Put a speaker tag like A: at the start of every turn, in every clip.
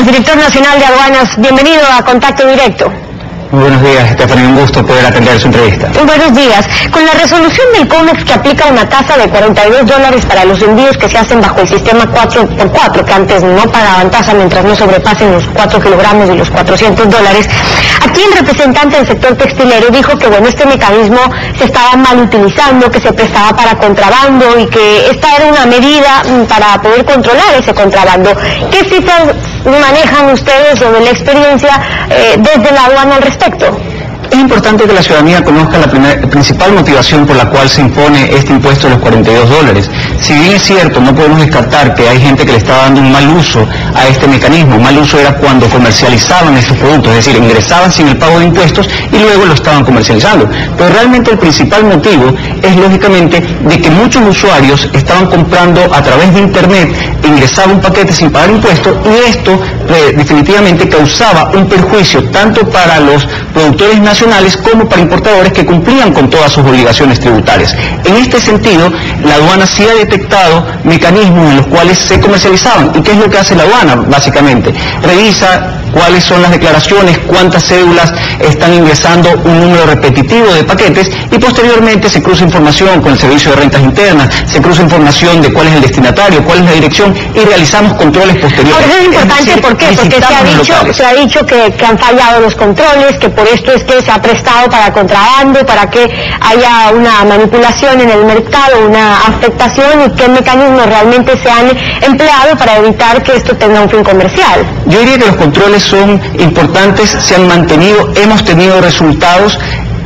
A: Director Nacional de Aduanas, bienvenido a Contacto Directo.
B: Muy buenos días, Stephanie, un gusto poder atender su entrevista.
A: Buenos días. Con la resolución del COMEX que aplica una tasa de $42 para los envíos que se hacen bajo el sistema 4x4, que antes no pagaban tasa mientras no sobrepasen los 4 kilogramos y los $400, aquí el representante del sector textilero dijo que este mecanismo se estaba mal utilizando, que se prestaba para contrabando y que esta era una medida para poder controlar ese contrabando. ¿Qué cifras manejan ustedes sobre la experiencia desde la aduana al respecto?
B: Es importante que la ciudadanía conozca la principal motivación por la cual se impone este impuesto de los $42. Si bien es cierto, no podemos descartar que hay gente que le estaba dando un mal uso a este mecanismo. Mal uso era cuando comercializaban estos productos, es decir, ingresaban sin el pago de impuestos y luego lo estaban comercializando. Pero realmente el principal motivo es lógicamente de que muchos usuarios estaban comprando a través de internet, ingresaban un paquete sin pagar impuestos y esto definitivamente causaba un perjuicio tanto para los productores nacionales como para importadores que cumplían con todas sus obligaciones tributarias. En este sentido, la aduana sí ha detectado mecanismos en los cuales se comercializaban. ¿Y qué es lo que hace la aduana? Básicamente, revisa cuáles son las declaraciones, cuántas cédulas están ingresando un número repetitivo de paquetes y posteriormente se cruza información con el Servicio de Rentas Internas, se cruza información de cuál es el destinatario, cuál es la dirección y realizamos controles posteriores.
A: Ahora, es importante, ¿por qué? Porque se ha dicho que han fallado los controles, que por esto es que se ha prestado para contrabando, para que haya una manipulación en el mercado, una afectación, y qué mecanismos realmente se han empleado para evitar que esto tenga un fin comercial.
B: Yo diría que los controles son importantes, se han mantenido, hemos tenido resultados.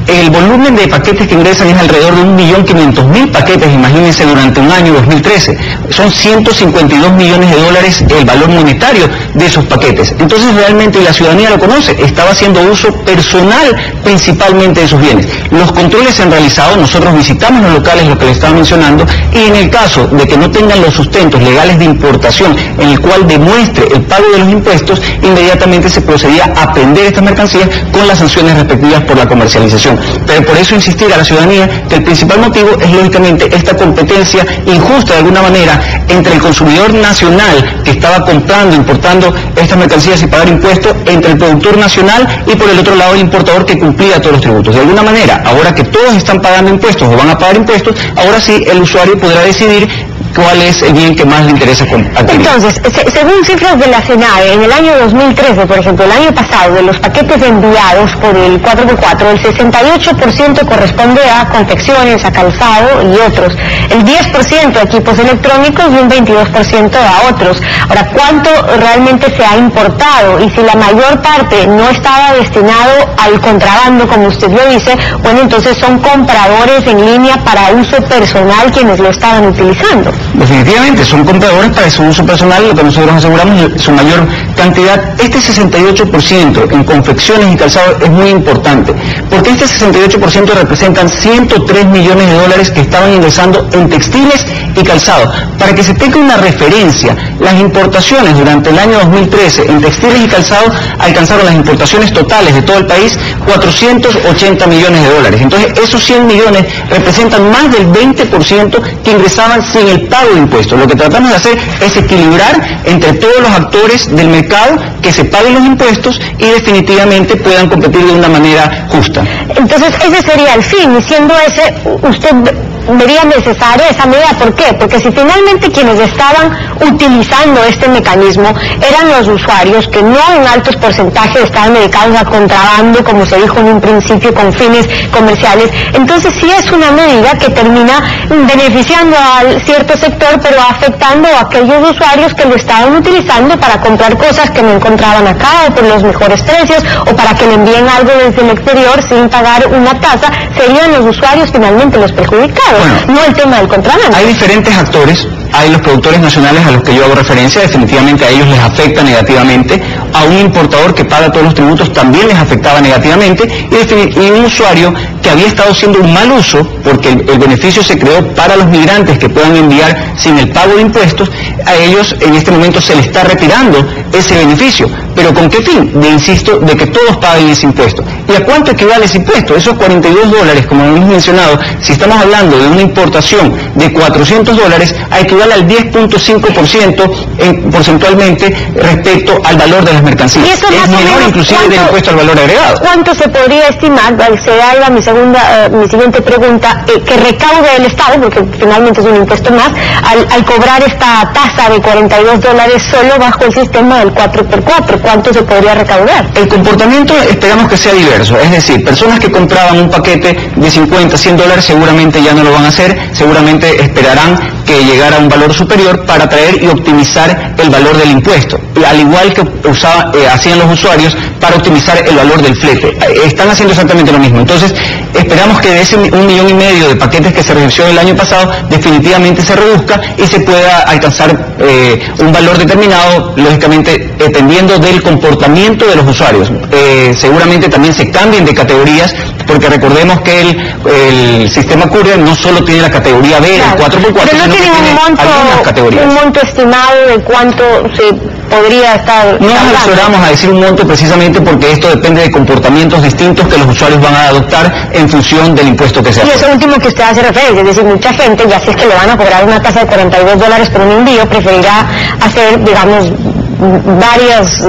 B: El volumen de paquetes que ingresan es alrededor de 1.500.000 paquetes, imagínense, durante un año 2013. Son $152 millones el valor monetario de esos paquetes. Entonces realmente la ciudadanía lo conoce, estaba haciendo uso personal principalmente de esos bienes. Los controles se han realizado, nosotros visitamos los locales, lo que les estaba mencionando, y en el caso de que no tengan los sustentos legales de importación en el cual demuestre el pago de los impuestos, inmediatamente se procedía a prender estas mercancías con las sanciones respectivas por la comercialización. Pero por eso insistir a la ciudadanía que el principal motivo es lógicamente esta competencia injusta de alguna manera entre el consumidor nacional que estaba comprando, importando estas mercancías sin pagar impuestos, entre el productor nacional y por el otro lado el importador que cumplía todos los tributos. De alguna manera, ahora que todos están pagando impuestos o van a pagar impuestos, ahora sí el usuario podrá decidir cuál es el bien que más le interesa adquirir.
A: Entonces, según cifras de la SENAE, en el año 2013, por ejemplo, el año pasado, de los paquetes enviados por el 4x4, el 68% corresponde a confecciones, a calzado y otros, el 10% a equipos electrónicos y un 22% a otros. Ahora, ¿cuánto realmente se ha importado? Y si la mayor parte no estaba destinado al contrabando, como usted lo dice, bueno, entonces son compradores en línea para uso personal quienes lo estaban utilizando.
B: Definitivamente, son compradores para su uso personal, lo que nosotros aseguramos su mayor cantidad. Este 68% en confecciones y calzado es muy importante, porque este 68% representan $103 millones que estaban ingresando en textiles y calzado. Para que se tenga una referencia, las importaciones durante el año 2013 en textiles y calzado alcanzaron las importaciones totales de todo el país $480 millones. Entonces, esos 100 millones representan más del 20% que ingresaban sin el pago de impuestos. Lo que tratamos de hacer es equilibrar entre todos los actores del mercado, que se paguen los impuestos y definitivamente puedan competir de una manera justa.
A: Entonces ese sería el fin, y siendo ese, usted vería necesaria esa medida. ¿Por qué? Porque si finalmente quienes estaban utilizando este mecanismo eran los usuarios, que no en altos porcentajes estaban dedicados a contrabando, como se dijo en un principio, con fines comerciales, entonces sí es una medida que termina beneficiando a cierto sector, pero afectando a aquellos usuarios que lo estaban utilizando para comprar cosas que no encontraban acá, o por los mejores precios, o para que le envíen algo desde el exterior sin pagar una tasa. Serían los usuarios finalmente los perjudicados, no el tema del contrabando.
B: Hay diferentes actores, hay los productores nacionales a los que yo hago referencia, definitivamente a ellos les afecta negativamente, a un importador que paga todos los tributos también les afectaba negativamente, y un usuario que había estado haciendo un mal uso, porque el beneficio se creó para los migrantes que puedan enviar sin el pago de impuestos, a ellos en este momento se les está retirando ese beneficio. ¿Pero con qué fin? Insisto, de que todos paguen ese impuesto. ¿Y a cuánto equivale ese impuesto? Esos $42, como hemos mencionado, si estamos hablando de una importación de $400, equivale al 10.5% porcentualmente respecto al valor de las mercancías.
A: ¿Y eso
B: es menor inclusive del impuesto al valor agregado.
A: ¿Cuánto se podría estimar, se haga mi siguiente pregunta, que recaude el Estado, porque finalmente es un impuesto más, al cobrar esta tasa de $42 solo bajo el sistema del 4x4? ¿Cuánto se podría recaudar?
B: El comportamiento esperamos que sea diverso, es decir, personas que compraban un paquete de $50, $100 seguramente ya no lo van a hacer, seguramente esperarán que llegara a un valor superior para traer y optimizar el valor del impuesto, al igual que hacían los usuarios para optimizar el valor del flete. Están haciendo exactamente lo mismo. Entonces, esperamos que de ese 1,5 millones de paquetes que se redució el año pasado, definitivamente se reduzca y se pueda alcanzar un valor determinado, lógicamente dependiendo del comportamiento de los usuarios. Seguramente también se cambien de categorías, porque recordemos que el sistema courier no solo tiene la categoría B,
A: claro,
B: el 4x4,
A: pero no tiene
B: algunas categorías.
A: Un monto estimado de cuánto se podría estar...
B: No nos apresuramos a decir un monto precisamente porque esto depende de comportamientos distintos que los usuarios van a adoptar en función del impuesto que se hace.
A: Y eso último que usted hace referencia, es decir, mucha gente, ya si es que le van a cobrar una tasa de $42 por un envío, preferirá hacer, digamos, varios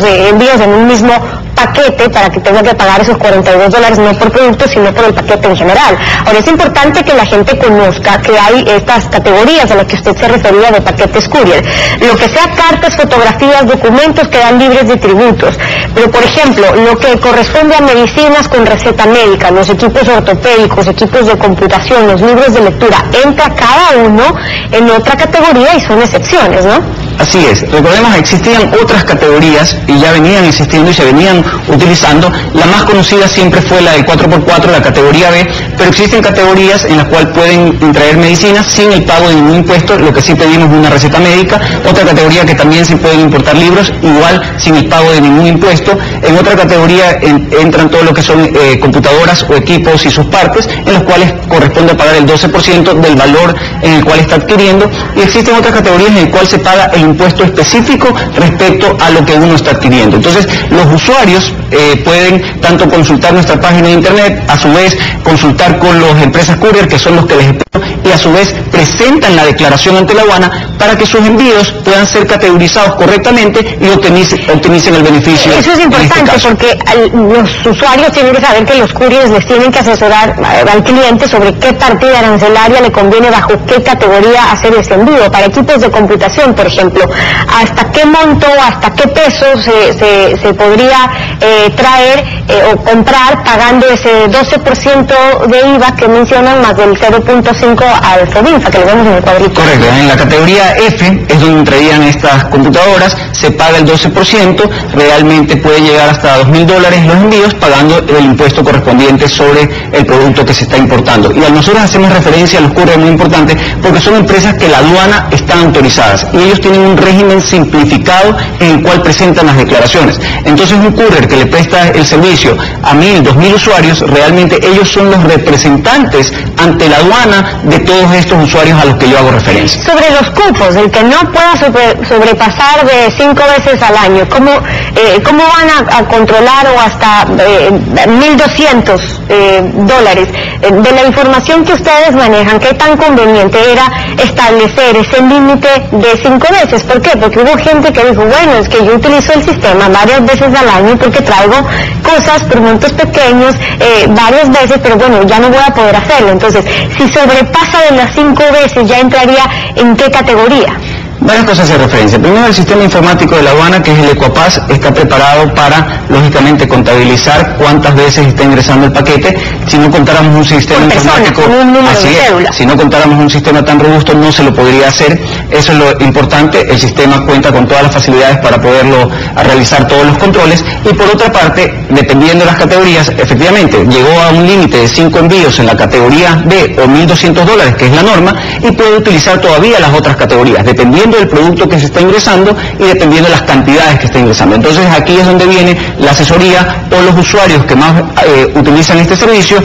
A: envíos en un mismo paquete para que tenga que pagar esos $42 no por producto sino por el paquete en general. Ahora es importante que la gente conozca que hay estas categorías a las que usted se refería de paquetes courier. Lo que sea cartas, fotografías, documentos quedan libres de tributos, pero por ejemplo lo que corresponde a medicinas con receta médica, los equipos ortopédicos, equipos de computación, los libros de lectura, entra cada uno en otra categoría y son excepciones, ¿no?
B: Así es, recordemos, existían otras categorías y ya venían existiendo y se venían utilizando. La más conocida siempre fue la del 4x4, la categoría B, pero existen categorías en las cuales pueden traer medicinas sin el pago de ningún impuesto, lo que sí pedimos es una receta médica. Otra categoría que también se pueden importar libros, igual sin el pago de ningún impuesto. En otra categoría entran todo lo que son computadoras o equipos y sus partes, en los cuales corresponde pagar el 12% del valor en el cual está adquiriendo, y existen otras categorías en las cuales se paga el impuesto específico respecto a lo que uno está adquiriendo. Entonces, los usuarios pueden tanto consultar nuestra página de internet, a su vez consultar con las empresas courier, que son los que les explico, y a su vez presentan la declaración ante la aduana para que sus envíos puedan ser categorizados correctamente y optimicen el beneficio.
A: Eso es importante porque los usuarios tienen que saber que los couriers les tienen que asesorar al cliente sobre qué partida arancelaria le conviene bajo qué categoría hacer ese envío. Para equipos de computación, por ejemplo, hasta qué monto, hasta qué peso se podría traer o comprar pagando ese 12% de IVA que mencionan más del 0.5 al FOBINFA, que lo vemos en el cuadrito.
B: Correcto, en la categoría F es donde entrarían estas computadoras, se paga el 12%, realmente puede llegar hasta $2.000 los envíos, pagando el impuesto correspondiente sobre el producto que se está importando. Y nosotros hacemos referencia a los couriers muy importante porque son empresas que la aduana están autorizadas y ellos tienen un régimen simplificado en el cual presentan las declaraciones. Entonces un courier que le presta el servicio a 1.000, 2.000 usuarios, realmente ellos son los representantes ante la aduana de todos estos usuarios a los que yo hago referencia.
A: Sobre los cupos, el que no pueda sobrepasar de 5 veces al año, ¿cómo van a controlar o hasta $1.200? De la información que ustedes manejan, ¿qué tan conveniente era establecer ese límite de 5 veces? ¿Por qué? Porque hubo gente que dijo, bueno, es que yo utilizo el sistema varias veces al año porque traigo cosas por montos pequeños varias veces, pero bueno, ya no voy a poder hacerlo. Entonces, si sobrepasa de las 5 veces, ¿ya entraría en qué categoría?
B: Varias cosas de referencia. Primero, el sistema informático de la aduana, que es el Ecuapaz, está preparado para, lógicamente, contabilizar cuántas veces está ingresando el paquete. Si no contáramos un sistema informático, si no contáramos un sistema tan robusto, no se lo podría hacer. Eso es lo importante. El sistema cuenta con todas las facilidades para poderlo realizar todos los controles. Y por otra parte, dependiendo de las categorías, efectivamente, llegó a un límite de 5 envíos en la categoría B o $1.200, que es la norma, y puede utilizar todavía las otras categorías, dependiendo del producto que se está ingresando y dependiendo de las cantidades que está ingresando. Entonces aquí es donde viene la asesoría o los usuarios que más utilizan este servicio,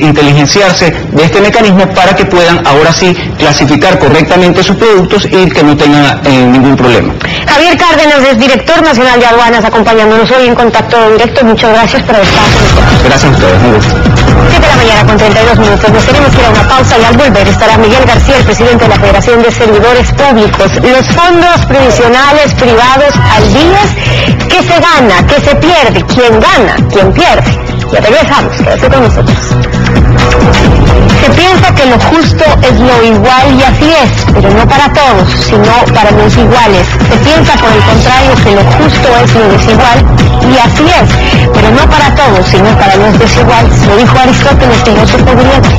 B: inteligenciarse de este mecanismo para que puedan ahora sí clasificar correctamente sus productos y que no tengan ningún problema.
A: Javier Cárdenas es director nacional de aduanas, acompañándonos hoy en Contacto Directo. Muchas gracias por estar con nosotros.
B: Gracias a ustedes, muy gusto.
A: 7 de la mañana con 32 minutos. Nos tenemos que ir a una pausa y al volver estará Miguel García, el presidente de la Federación de Servidores Públicos. Los fondos previsionales privados al día, ¿qué se gana? ¿Qué se pierde? ¿Quién gana? ¿Quién pierde? Ya regresamos, quédese con nosotros. Se piensa que lo justo es lo igual y así es, pero no para todos, sino para los iguales. Se piensa por el contrario que lo justo es lo desigual y así es, pero no para todos, sino para los desiguales. Lo dijo Aristóteles, filósofo griego.